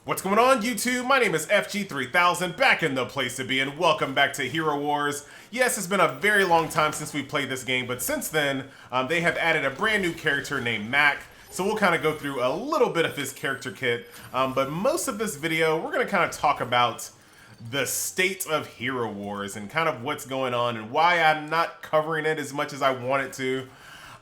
What's going on, YouTube? My name is FG3000, back in the place to be, and welcome back to Hero Wars. Yes, it's been a very long time since we played this game, but since then, they have added a brand new character named Mac. So we'll kind of go through a little bit of his character kit, but most of this video, we're going to kind of talk about the state of Hero Wars and kind of what's going on and why I'm not covering it as much as I wanted to.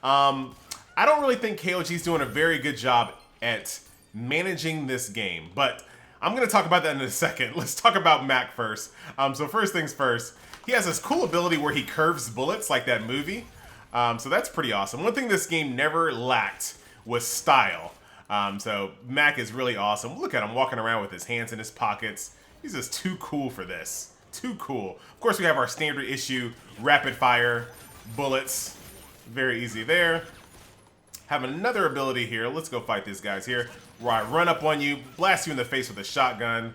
I don't really think KOG is doing a very good job at managing this game, but I'm going to talk about that in a second. Let's talk about Mac first. So first things first, he has this cool ability where he curves bullets like that movie. So that's pretty awesome. One thing this game never lacked was style. So Mac is really awesome. Look at him walking around with his hands in his pockets. He's just too cool for this. Too cool. Of course, we have our standard issue rapid fire bullets. Very easy there. Have another ability here. Let's go fight these guys here, where I run up on you, blast you in the face with a shotgun.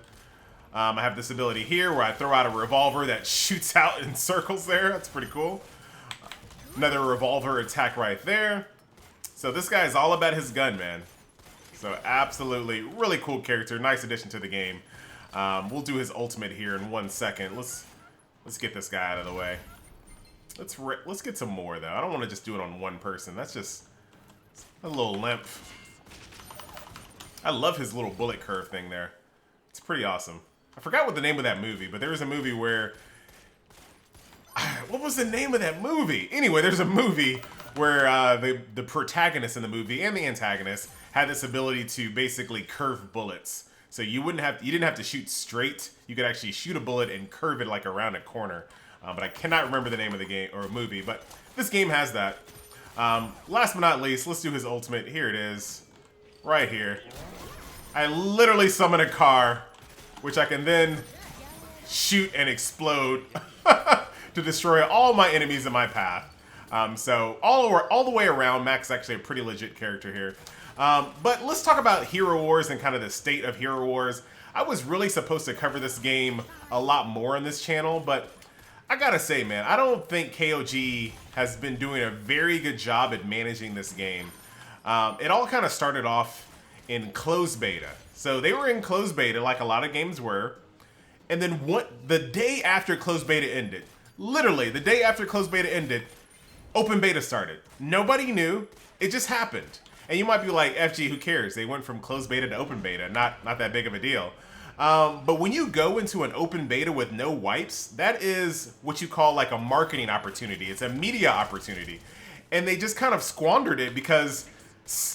I have this ability here where I throw out a revolver that shoots out in circles there. That's pretty cool. Another revolver attack right there. So this guy is all about his gun, man. So absolutely, really cool character. Nice addition to the game. We'll do his ultimate here in 1 second. Let's get this guy out of the way. Let's get some more though. I don't want to just do it on one person. That's just a little limp. I love his little bullet curve thing there. It's pretty awesome. I forgot what the name of that movie, but there was a movie where... What was the name of that movie? Anyway, there's a movie where the protagonist in the movie and the antagonist had this ability to basically curve bullets. So you didn't have to shoot straight. You could actually shoot a bullet and curve it like around a corner. But I cannot remember the name of the game or movie. But this game has that. Last but not least, let's do his ultimate. Here it is. Right here. I literally summon a car, which I can then shoot and explode to destroy all my enemies in my path. So all the way around, Mac's actually a pretty legit character here. But let's talk about Hero Wars and kind of the state of Hero Wars. I was really supposed to cover this game a lot more on this channel, but I gotta say, man, I don't think KOG has been doing a very good job at managing this game. It all kind of started off in closed beta. So they were in closed beta like a lot of games were. And then the day after closed beta ended, literally the day after closed beta ended, open beta started. Nobody knew. It just happened. And you might be like, FG, who cares? They went from closed beta to open beta. Not that big of a deal. But when you go into an open beta with no wipes, that is what you call like a marketing opportunity. It's a media opportunity. And they just kind of squandered it because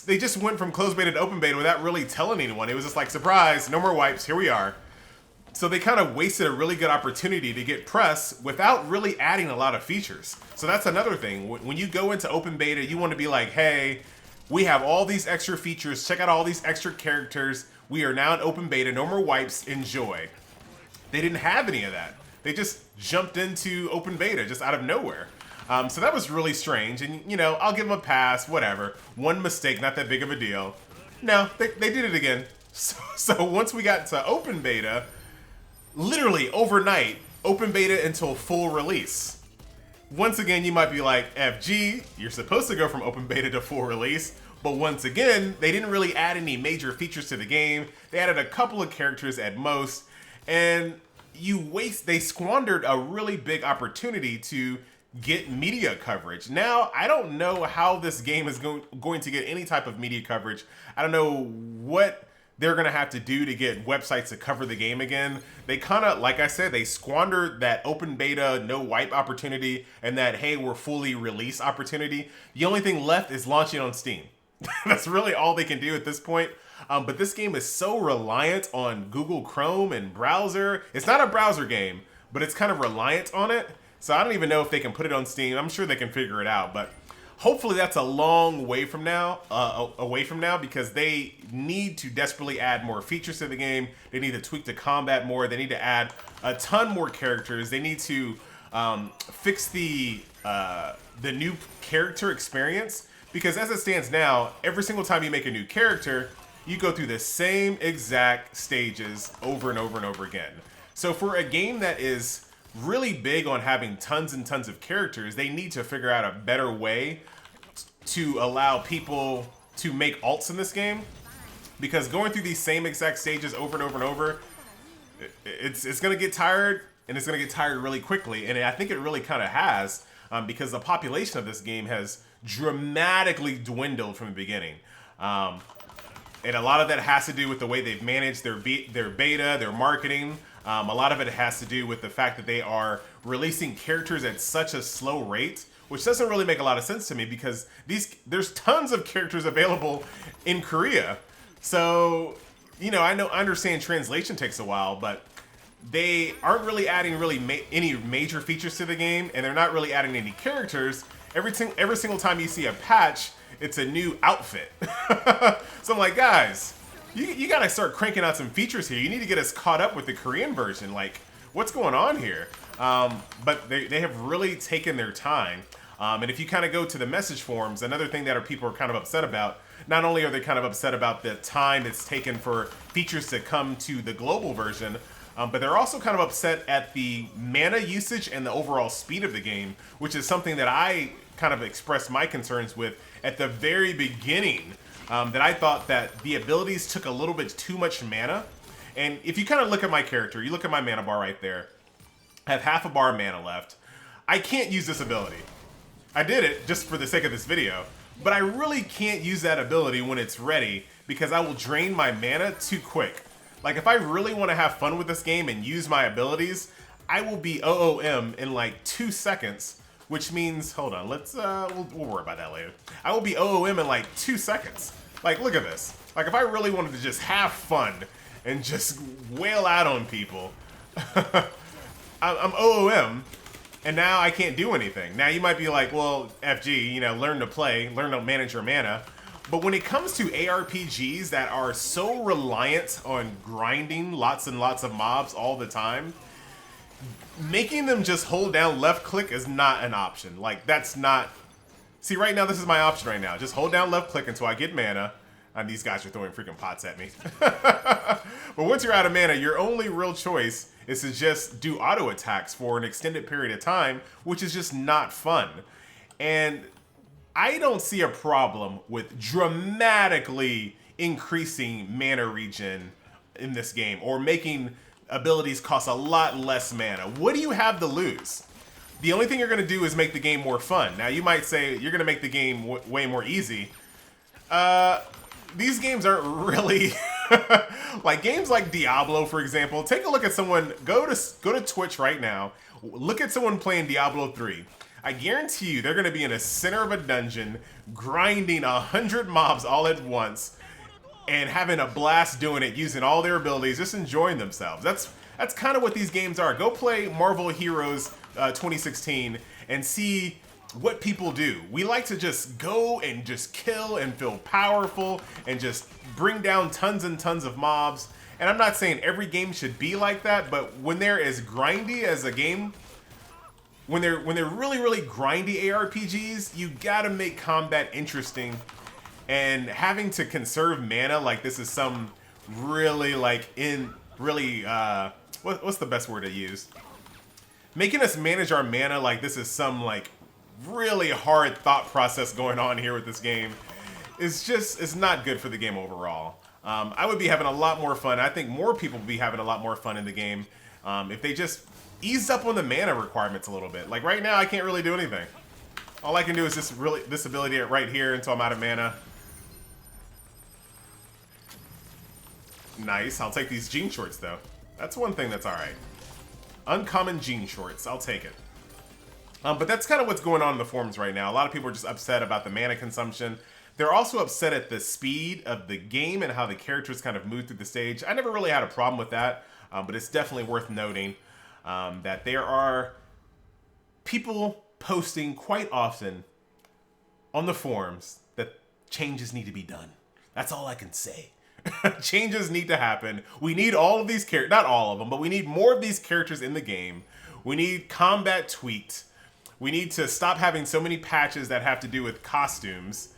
they just went from closed beta to open beta without really telling anyone. It was just like, surprise, no more wipes, here we are. So they kind of wasted a really good opportunity to get press without really adding a lot of features. So that's another thing. When you go into open beta, you want to be like, hey, we have all these extra features. Check out all these extra characters. We are now in open beta. No more wipes. Enjoy. They didn't have any of that. They just jumped into open beta just out of nowhere. So that was really strange. And, you know, I'll give them a pass. Whatever. One mistake. Not that big of a deal. No, they did it again. So once we got to open beta, literally overnight, open beta until full release. Once again, you might be like, FG, you're supposed to go from open beta to full release. But once again, they didn't really add any major features to the game. They added a couple of characters at most. And they squandered a really big opportunity to get media coverage. Now, I don't know how this game is going to get any type of media coverage. I don't know what they're going to have to do to get websites to cover the game again. They kind of, like I said, they squandered that open beta, no wipe opportunity, and that, hey, we're fully released opportunity. The only thing left is launching on Steam. That's really all they can do at this point. But this game is so reliant on Google Chrome and browser. It's not a browser game, but it's kind of reliant on it. So I don't even know if they can put it on Steam. I'm sure they can figure it out, but hopefully that's a long way from now, because they need to desperately add more features to the game. They need to tweak the combat more. They need to add a ton more characters. They need to fix the new character experience, because as it stands now, every single time you make a new character, you go through the same exact stages over and over and over again. So for a game that is really big on having tons and tons of characters, they need to figure out a better way to allow people to make alts in this game. because going through these same exact stages over and over and over, it's going to get tired, and it's going to get tired really quickly. And I think it really kind of has, because the population of this game has dramatically dwindled from the beginning. And a lot of that has to do with the way they've managed their beta, their marketing. A lot of it has to do with the fact that they are releasing characters at such a slow rate, which doesn't really make a lot of sense to me, because there's tons of characters available in Korea. So, you know, I understand translation takes a while, but they aren't really adding any major features to the game, and they're not really adding any characters. Every single time you see a patch, it's a new outfit. So I'm like, guys, you gotta start cranking out some features here. You need to get us caught up with the Korean version. Like, what's going on here? But they have really taken their time. And if you kind of go to the message forums, another thing that people are kind of upset about, not only are they kind of upset about the time it's taken for features to come to the global version, but they're also kind of upset at the mana usage and the overall speed of the game, which is something that I kind of expressed my concerns with at the very beginning, that I thought that the abilities took a little bit too much mana. And if you kind of look at my character, you look at my mana bar right there, I have half a bar of mana left. I can't use this ability. I did it just for the sake of this video, but I really can't use that ability when it's ready, because I will drain my mana too quick. Like, if I really want to have fun with this game and use my abilities, I will be OOM in like 2 seconds, which means, hold on, we'll worry about that later. I will be OOM in like 2 seconds. Like, look at this. Like, if I really wanted to just have fun and just wail out on people, I'm OOM, and now I can't do anything. Now you might be like, well, FG, you know, learn to play, learn to manage your mana. But when it comes to ARPGs that are so reliant on grinding lots and lots of mobs all the time, making them just hold down left click is not an option. Like, that's not... See, right now, this is my option right now. Just hold down left click until I get mana. And these guys are throwing freaking pots at me. But once you're out of mana, your only real choice is to just do auto attacks for an extended period of time, which is just not fun. And I don't see a problem with dramatically increasing mana regen in this game, or making abilities cost a lot less mana. What do you have to lose? The only thing you're going to do is make the game more fun. Now, you might say you're going to make the game way more easy. These games aren't really... like, games like Diablo, for example. Take a look at someone... Go to Twitch right now. Look at someone playing Diablo 3. I guarantee you they're going to be in the center of a dungeon, grinding 100 mobs all at once, and having a blast doing it, using all their abilities, just enjoying themselves. That's kind of what these games are. Go play Marvel Heroes 2016 and see what people do. We like to just go and just kill and feel powerful and just bring down tons and tons of mobs. And I'm not saying every game should be like that, but when they're as grindy as a game, when they're really, really grindy ARPGs, you gotta make combat interesting. And having to conserve mana like this is some really, like, what's the best word to use? Making us manage our mana like this is some, like, really hard thought process going on here with this game it's not good for the game overall. I would be having a lot more fun. I think more people would be having a lot more fun in the game if they just eased up on the mana requirements a little bit. Like, right now, I can't really do anything. All I can do is just this ability right here until I'm out of mana. Nice. I'll take these jean shorts, though. That's one thing that's alright. Uncommon jean shorts. I'll take it. But that's kind of what's going on in the forums right now. A lot of people are just upset about the mana consumption. They're also upset at the speed of the game and how the characters kind of move through the stage. I never really had a problem with that, but it's definitely worth noting that there are people posting quite often on the forums that changes need to be done. That's all I can say. Changes need to happen. We need all of these characters, not all of them, but we need more of these characters in the game. We need combat tweaked. We need to stop having so many patches that have to do with costumes.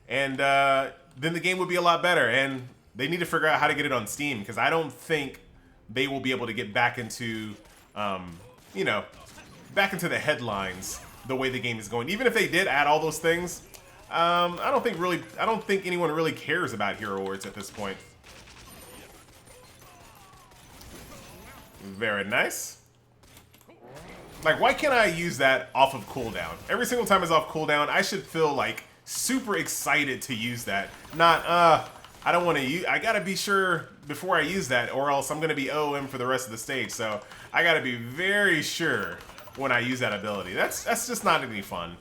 And then the game would be a lot better. And they need to figure out how to get it on Steam, because I don't think they will be able to get back into, you know, back into the headlines the way the game is going. Even if they did add all those things, I don't think anyone really cares about HeroWarz at this point. Very nice. Like, why can't I use that off of cooldown? Every single time it's off cooldown, I should feel like super excited to use that. Not, I don't want to use, I gotta be sure before I use that, or else I'm gonna be OM for the rest of the stage. So I gotta be very sure when I use that ability. That's just not any fun.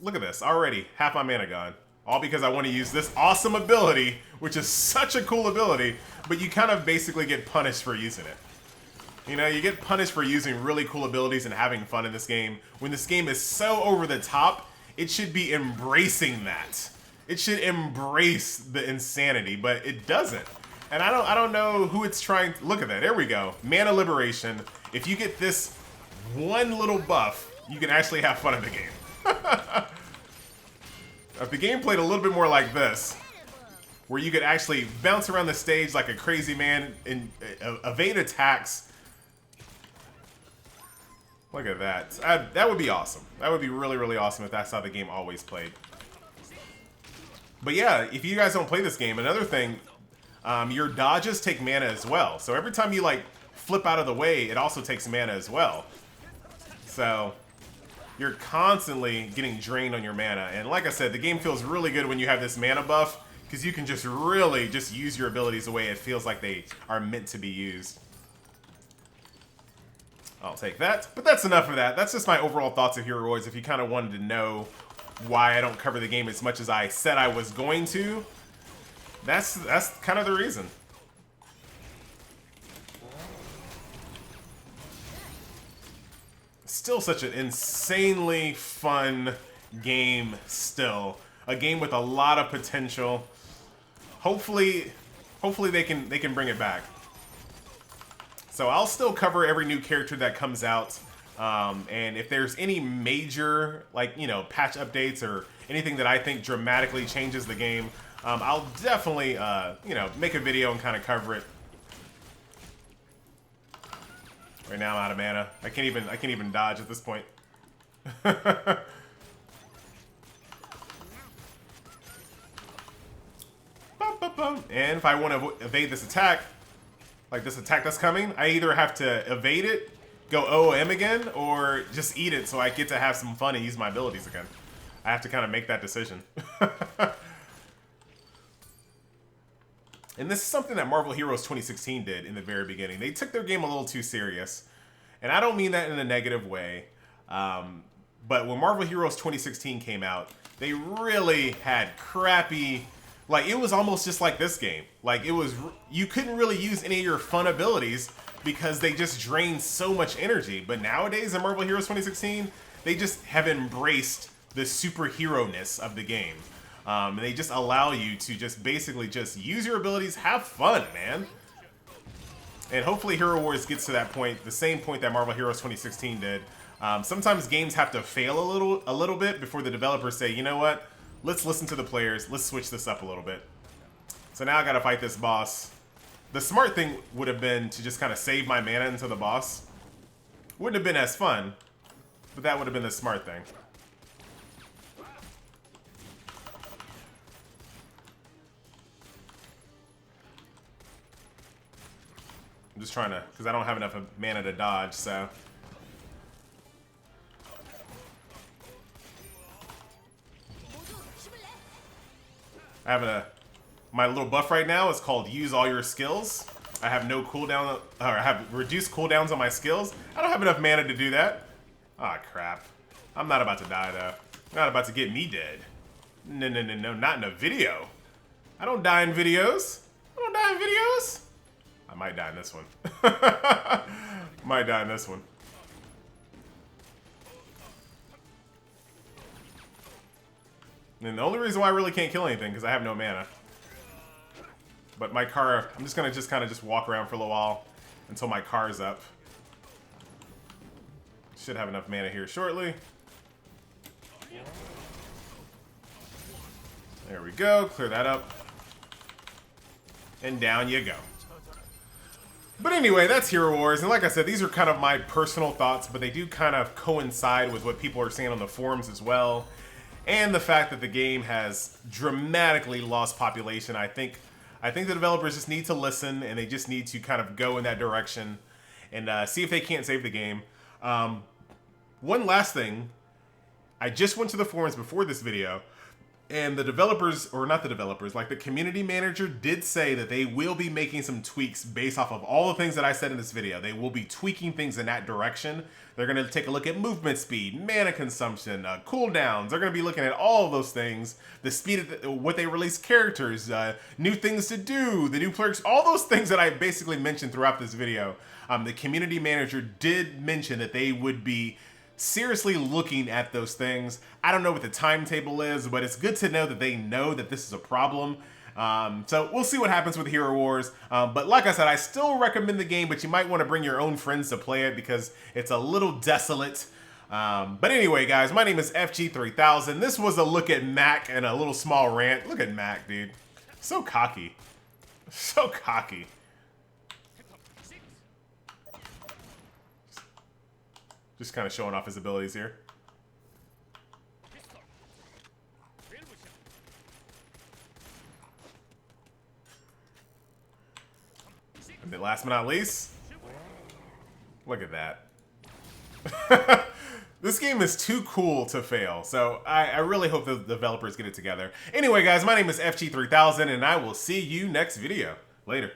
Look at this, already half my mana gone. All because I want to use this awesome ability, which is such a cool ability, but you kind of basically get punished for using it. You know, you get punished for using really cool abilities and having fun in this game. When this game is so over the top, it should be embracing that. It should embrace the insanity, but it doesn't. And I don't know who it's trying to... Look at that, there we go. Mana Liberation. If you get this one little buff, you can actually have fun in the game. If the game played a little bit more like this, where you could actually bounce around the stage like a crazy man and evade attacks. Look at that. That would be awesome. That would be really, really awesome if that's how the game always played. But yeah, if you guys don't play this game, another thing, your dodges take mana as well. So every time you like flip out of the way, it also takes mana as well. So you're constantly getting drained on your mana. And like I said, the game feels really good when you have this mana buff, because you can just really just use your abilities the way it feels like they are meant to be used. I'll take that. But that's enough of that. That's just my overall thoughts of HeroWarz. If you kind of wanted to know why I don't cover the game as much as I said I was going to, that's kind of the reason. Still such an insanely fun game still. A game with a lot of potential. Hopefully they can bring it back. So I'll still cover every new character that comes out. And if there's any major, like, you know, patch updates or anything that I think dramatically changes the game, I'll definitely, you know, make a video and kind of cover it. Right now I'm out of mana. I can't even dodge at this point. And if I want to evade this attack, like this attack that's coming, I either have to evade it, go OM again, or just eat it so I get to have some fun and use my abilities again. I have to kind of make that decision. And this is something that Marvel Heroes 2016 did in the very beginning. They took their game a little too serious. And I don't mean that in a negative way. But when Marvel Heroes 2016 came out, they really had crappy... Like, it was almost just like this game. Like, it was... You couldn't really use any of your fun abilities because they just drained so much energy. But nowadays in Marvel Heroes 2016, they just have embraced the superhero-ness of the game. They just allow you to just basically just use your abilities, have fun, man. And hopefully HeroWarz gets to that point, the same point that Marvel Heroes 2016 did. Sometimes games have to fail a little bit before the developers say, you know what? Let's listen to the players. Let's switch this up a little bit. So now I gotta fight this boss. The smart thing would have been to just kind of save my mana until the boss. Wouldn't have been as fun, but that would have been the smart thing. I'm just trying to, because I don't have enough mana to dodge, so. I have my little buff right now is called Use All Your Skills. I have no cooldown, or I have reduced cooldowns on my skills. I don't have enough mana to do that. Aw, crap. I'm not about to die, though. Not about to get me dead. No, no, no, no, not in a video. I don't die in videos. I don't die in videos. I might die in this one. Might die in this one. And the only reason why I really can't kill anything because I have no mana. But my car, I'm just gonna kind of walk around for a little while until my car's up. Should have enough mana here shortly. There we go. Clear that up. And down you go. But anyway, that's Hero Wars, and like I said, these are kind of my personal thoughts, but they do kind of coincide with what people are saying on the forums as well, and the fact that the game has dramatically lost population. I think the developers just need to listen, and they just need to kind of go in that direction and see if they can't save the game. One last thing, I just went to the forums before this video, and the developers, or not the developers, like the community manager did say that they will be making some tweaks based off of all the things that I said in this video. They will be tweaking things in that direction. They're going to take a look at movement speed, mana consumption, cooldowns. They're going to be looking at all of those things. The speed of what they release characters, new things to do, the new perks, all those things that I basically mentioned throughout this video. The community manager did mention that they would be seriously looking at those things. I don't know what the timetable is, but it's good to know that they know that this is a problem. So we'll see what happens with Hero Wars. But like I said, I still recommend the game, but you might want to bring your own friends to play it because it's a little desolate. But anyway, guys, my name is FG3000. This was a look at Mac and a little small rant. Look at Mac, dude. So cocky. So cocky. Just kind of showing off his abilities here. And then last but not least, look at that. This game is too cool to fail, so I really hope the developers get it together. Anyway, guys, my name is FG3000, and I will see you next video. Later.